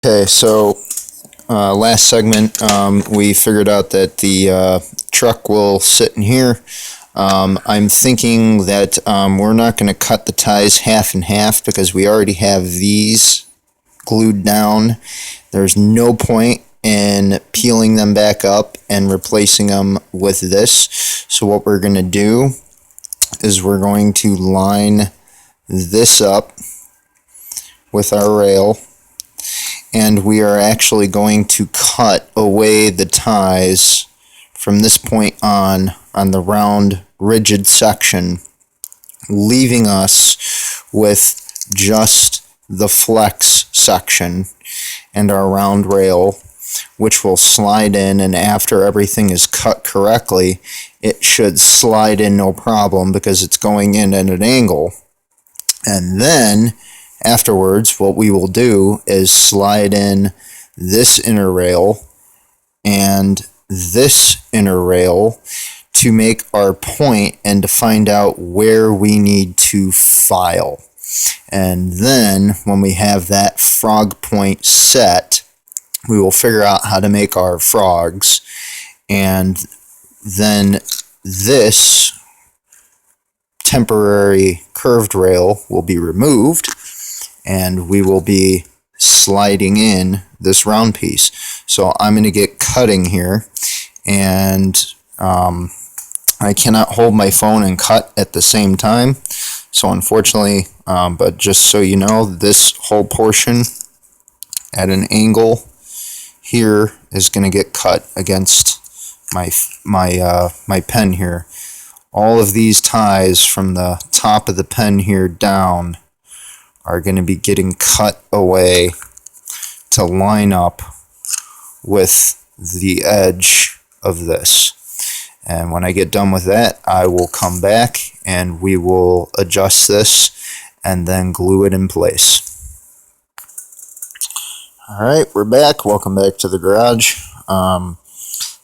Okay, so last segment we figured out that the truck will sit in here. I'm thinking that we're not going to cut the ties half and half because we already have these glued down. There's no point in peeling them back up and replacing them with this. So what we're going to do is we're going to line this up with our rail, and we are actually going to cut away the ties from this point on the round rigid section, leaving us with just the flex section and our round rail, which will slide in, and after everything is cut correctly, it should slide in no problem because it's going in at an angle. And then afterwards, what we will do is slide in this inner rail and this inner rail to make our point and to find out where we need to file. And then when we have that frog point set, we will figure out how to make our frogs. And then this temporary curved rail will be removed, and we will be sliding in this round piece. So I'm going to get cutting here, and I cannot hold my phone and cut at the same time. So unfortunately, but just so you know, this whole portion at an angle here is going to get cut against my pen here. All of these ties from the top of the pen here down are going to be getting cut away to line up with the edge of this. And when I get done with that, I will come back and we will adjust this and then glue it in place. Alright, we're back. Welcome back to the garage.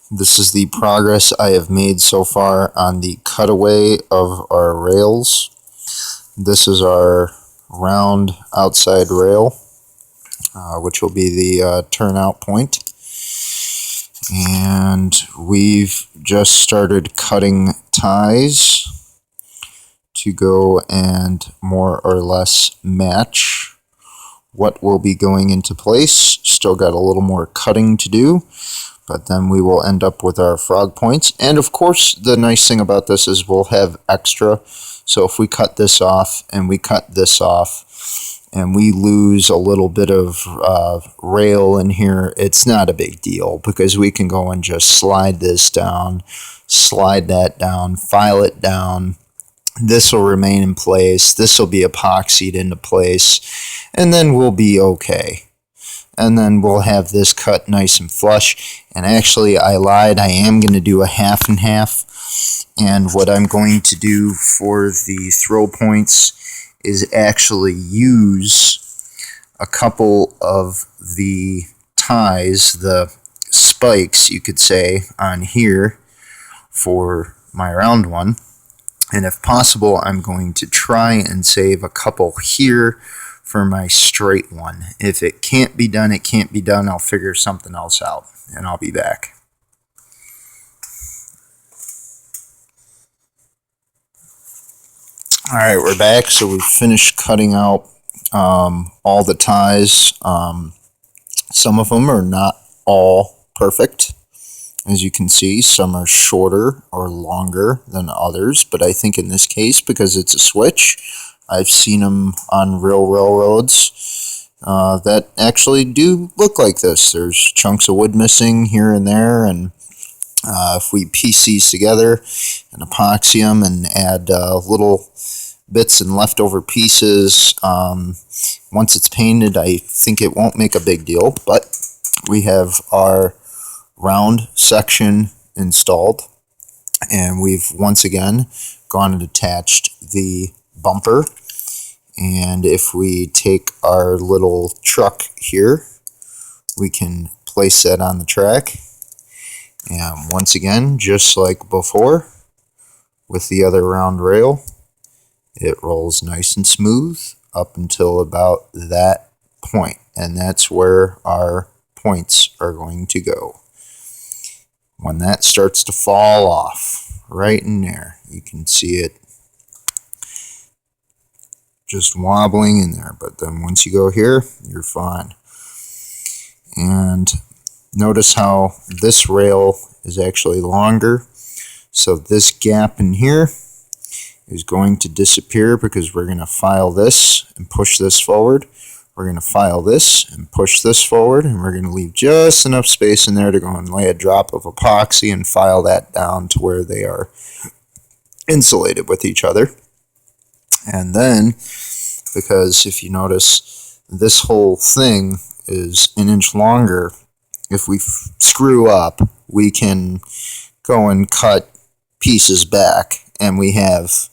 This is the progress I have made so far on the cutaway of our rails. This is our round outside rail, which will be the turnout point. And we've just started cutting ties to go and more or less match what will be going into place. Still got a little more cutting to do, but then we will end up with our frog points. And of course, the nice thing about this is we'll have extra. So if we cut this off and we cut this off and we lose a little bit of rail in here, it's not a big deal because we can go and just slide this down, slide that down, file it down. This will remain in place. This will be epoxied into place, and then we'll be okay. And then we'll have this cut nice and flush. And actually, I lied. I am going to do a half and half. And what I'm going to do for the throw points is actually use a couple of the ties, the spikes, you could say, on here for my round one. And if possible, I'm going to try and save a couple here for my straight one. If it can't be done, it can't be done. I'll figure something else out, and I'll be back. Alright, we're back. So we've finished cutting out all the ties. Some of them are not all perfect. As you can see, some are shorter or longer than others, but I think in this case, because it's a switch, I've seen them on real railroads that actually do look like this. There's chunks of wood missing here and there, and if we piece these together and epoxy them and add little bits and leftover pieces, once it's painted, I think it won't make a big deal, but we have our round section installed, and we've once again gone and attached the bumper. And if we take our little truck here, we can place that on the track, and once again, just like before with the other round rail, it rolls nice and smooth up until about that point. and that's where our points are going to go. When that starts to fall off, right in there, you can see it just wobbling in there, but then once you go here, you're fine. And notice how this rail is actually longer, so this gap in here is going to disappear because we're going to file this and push this forward. We're going to file this and push this forward, and we're going to leave just enough space in there to go and lay a drop of epoxy and file that down to where they are insulated with each other. And then, because if you notice, this whole thing is an inch longer, if we screw up, we can go and cut pieces back, and we have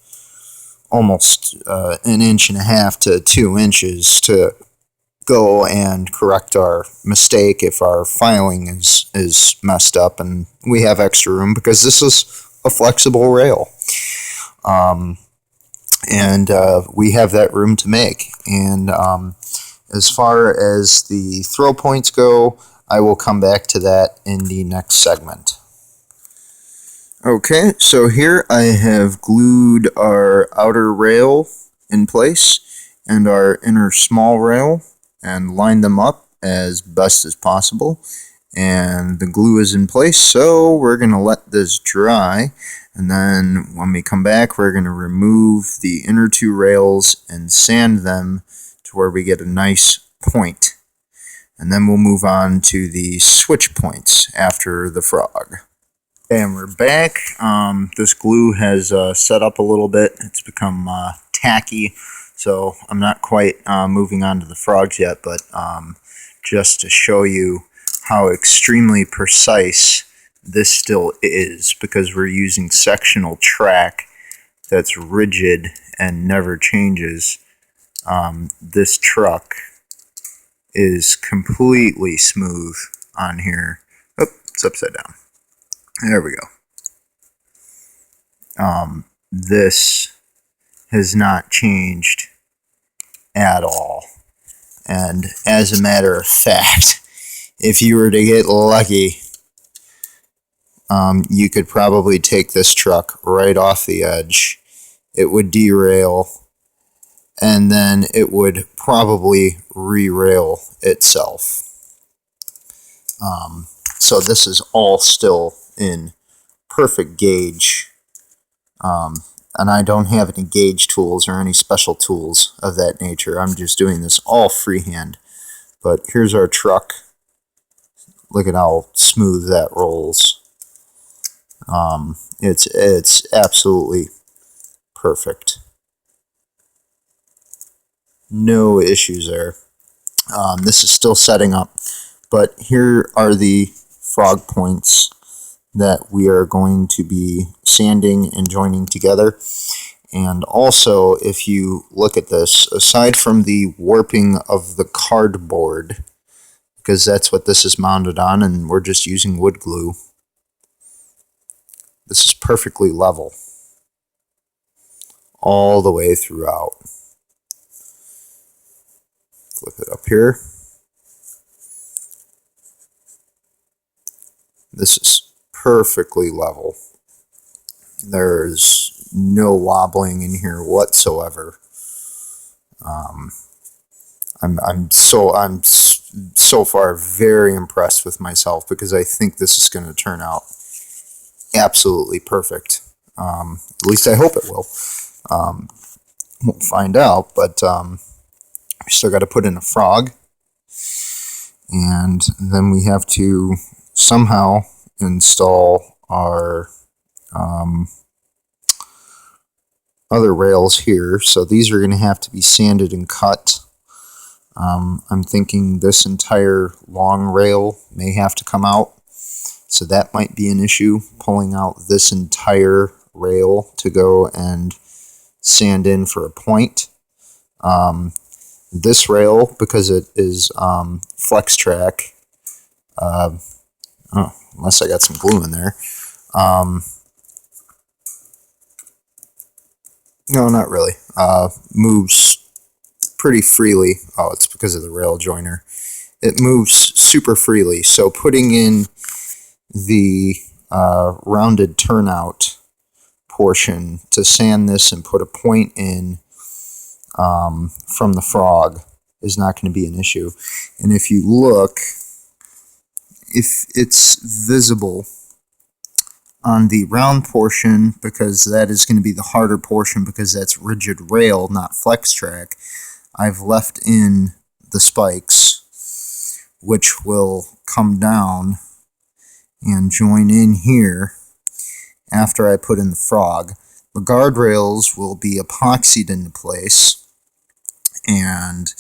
almost an inch and a half to 2 inches to go and correct our mistake if our filing is messed up, and we have extra room because this is a flexible rail. We have that room to make. And as far as the throw points go, I will come back to that in the next segment. Okay, so here I have glued our outer rail in place and our inner small rail and lined them up as best as possible. And the glue is in place, so we're going to let this dry. And then when we come back, we're going to remove the inner 2 rails and sand them to where we get a nice point. And then we'll move on to the switch points after the frog. And we're back. This glue has set up a little bit. It's become tacky, so I'm not quite moving on to the frogs yet, but just to show you how extremely precise this still is, because we're using sectional track that's rigid and never changes. This truck is completely smooth on here. Oh, it's upside down. There we go. This has not changed at all. And as a matter of fact, if you were to get lucky, you could probably take this truck right off the edge. It would derail, and then it would probably re-rail itself. So this is all still in perfect gauge. And I don't have any gauge tools or any special tools of that nature. I'm just doing this all freehand. But here's our truck. Look at how smooth that rolls. It's absolutely perfect. No issues there. This is still setting up, but here are the frog points that we are going to be sanding and joining together. And also, if you look at this, aside from the warping of the cardboard, because that's what this is mounted on, and we're just using wood glue, this is perfectly level all the way throughout. Flip it up here. This is perfectly level. There's no wobbling in here whatsoever. I'm so far very impressed with myself, because I think this is going to turn out absolutely perfect. At least I hope it will. We'll find out, but we still got to put in a frog, and then we have to somehow install our other rails here. So these are going to have to be sanded and cut. I'm thinking this entire long rail may have to come out, so that might be an issue, pulling out this entire rail to go and sand in for a point. This rail, because it is flex track, unless I got some glue in there. No, not really. Moves pretty freely. Oh, it's because of the rail joiner. It moves super freely. So putting in the rounded turnout portion to sand this and put a point in from the frog is not going to be an issue. And if you look, if it's visible on the round portion, because that is going to be the harder portion because that's rigid rail, not flex track, I've left in the spikes, which will come down and join in here after I put in the frog. The guardrails will be epoxied into place, and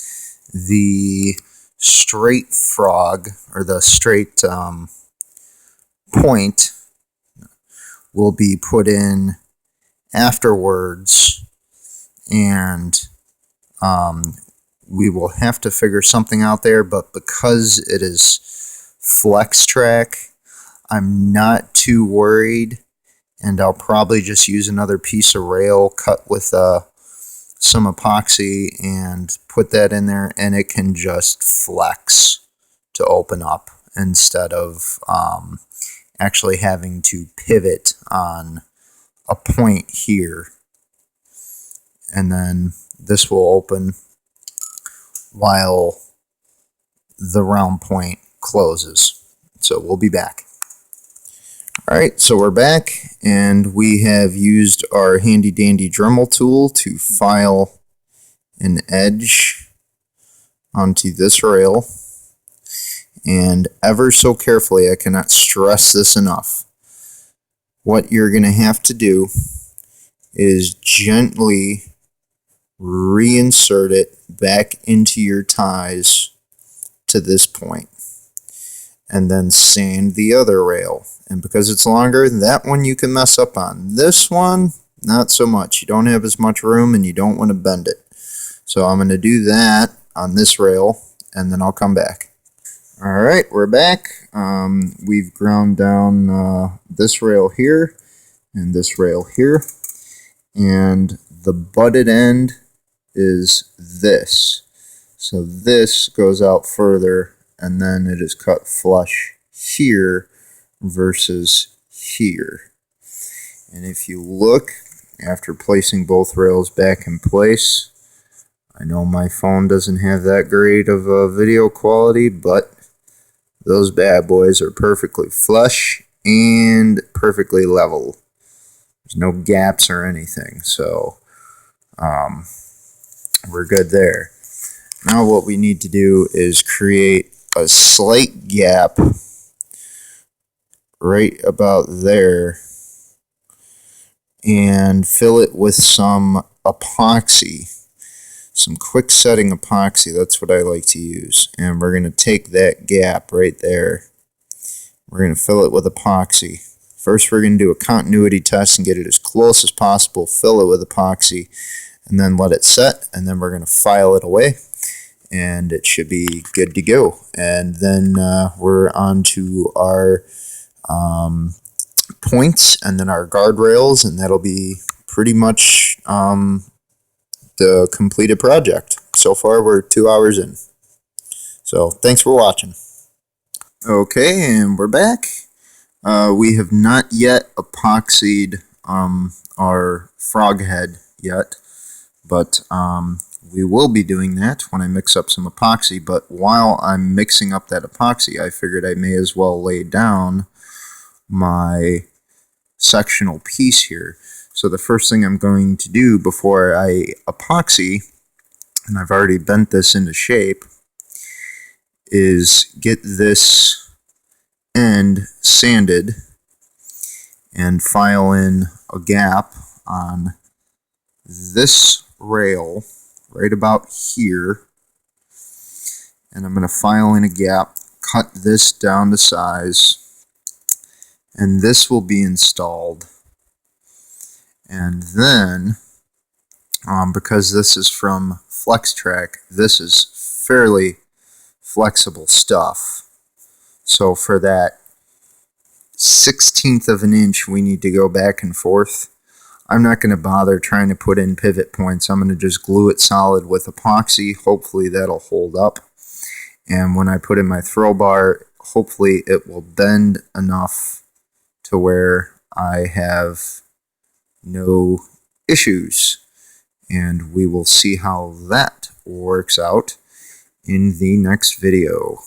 the straight frog, or the straight point, will be put in afterwards, and we will have to figure something out there, but because it is flex track, I'm not too worried, and I'll probably just use another piece of rail cut with some epoxy and put that in there, and it can just flex to open up instead of actually having to pivot on a point here. And then this will open while the round point closes. So we'll be back. Alright, so we're back, and we have used our handy dandy Dremel tool to file an edge onto this rail, and ever so carefully, I cannot stress this enough, what you're going to have to do is gently reinsert it back into your ties to this point, and then sand the other rail. And because it's longer, that one you can mess up on. This one, not so much. You don't have as much room, and you don't want to bend it. So I'm going to do that on this rail, and then I'll come back. Alright, we're back. We've ground down this rail here, and this rail here. And the butted end is this. So this goes out further, and then it is cut flush here versus here. And if you look, after placing both rails back in place, I know my phone doesn't have that great of a video quality, but those bad boys are perfectly flush and perfectly level. There's no gaps or anything, so we're good there. Now what we need to do is create a slight gap right about there and fill it with some epoxy, some quick setting epoxy. That's what I like to use. And we're going to take that gap right there, we're going to fill it with epoxy. First we're going to do a continuity test and get it as close as possible, fill it with epoxy, and then let it set, and then we're going to file it away, and it should be good to go. And then we're on to our points, and then our guardrails, and that'll be pretty much the completed project. So far we're 2 hours in. So thanks for watching. Okay, and we're back. We have not yet epoxied our frog head yet, but we will be doing that when I mix up some epoxy. But while I'm mixing up that epoxy, I figured I may as well lay down my sectional piece here. So the first thing I'm going to do before I epoxy, and I've already bent this into shape, is get this end sanded and file in a gap on this rail right about here, and I'm going to file in a gap, cut this down to size, and this will be installed. And then because this is from FlexTrack, this is fairly flexible stuff, so for that 1/16 of an inch we need to go back and forth. I'm not going to bother trying to put in pivot points. I'm going to just glue it solid with epoxy. Hopefully that'll hold up. And when I put in my throw bar, hopefully it will bend enough to where I have no issues. And we will see how that works out in the next video.